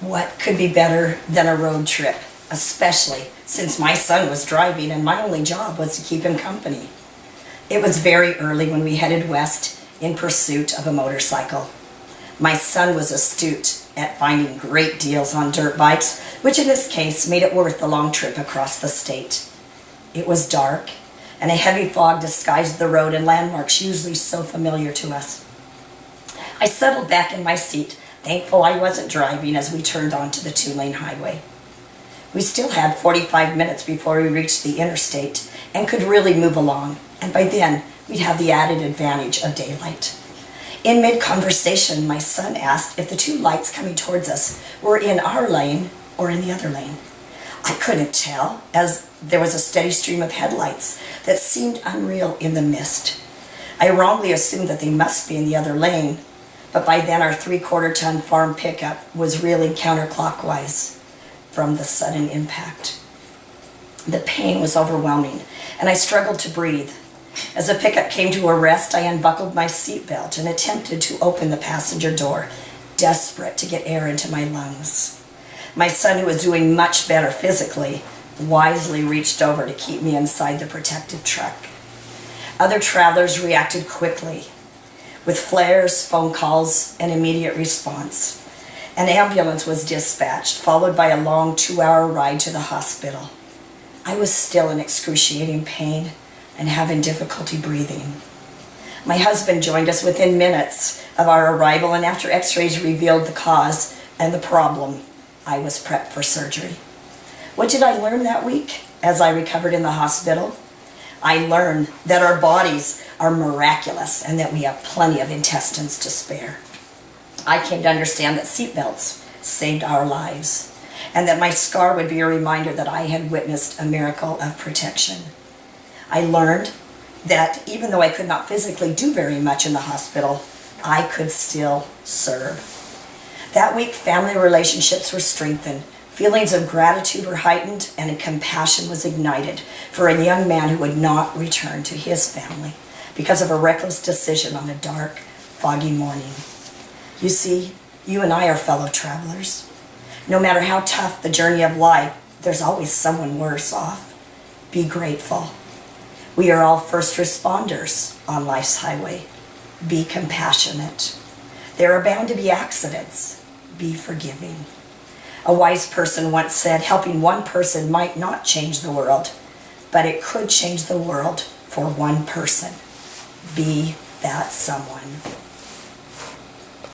What could be better than a road trip, especially since my son was driving and my only job was to keep him company. It was very early when we headed west in pursuit of a motorcycle. My son was astute at finding great deals on dirt bikes, which in this case made it worth the long trip across the state. It was dark, and a heavy fog disguised the road and landmarks usually so familiar to us. I settled back in my seat, thankful I wasn't driving as we turned onto the two-lane highway. We still had 45 minutes before we reached the interstate and could really move along, and by then we'd have the added advantage of daylight. In mid-conversation, my son asked if the two lights coming towards us were in our lane or in the other lane. I couldn't tell, as there was a steady stream of headlights that seemed unreal in the mist. I wrongly assumed that they must be in the other lane, but by then our 3/4-ton farm pickup was reeling counterclockwise from the sudden impact. The pain was overwhelming, and I struggled to breathe. As the pickup came to a rest, I unbuckled my seatbelt and attempted to open the passenger door, desperate to get air into my lungs. My son, who was doing much better physically, wisely reached over to keep me inside the protected truck. Other travelers reacted quickly, with flares, phone calls, and immediate response. An ambulance was dispatched, followed by a long 2-hour ride to the hospital. I was still in excruciating pain and having difficulty breathing. My husband joined us within minutes of our arrival, and after x-rays revealed the cause and the problem, I was prepped for surgery. What did I learn that week as I recovered in the hospital? I learned that our bodies are miraculous and that we have plenty of intestines to spare. I came to understand that seatbelts saved our lives, and that my scar would be a reminder that I had witnessed a miracle of protection. I learned that even though I could not physically do very much in the hospital, I could still serve. That week, family relationships were strengthened, feelings of gratitude were heightened, and compassion was ignited for a young man who would not return to his family because of a reckless decision on a dark, foggy morning. You see, you and I are fellow travelers. No matter how tough the journey of life, there's always someone worse off. Be grateful. We are all first responders on life's highway. Be compassionate. There are bound to be accidents. Be forgiving. A wise person once said, helping one person might not change the world, but it could change the world for one person. Be that someone.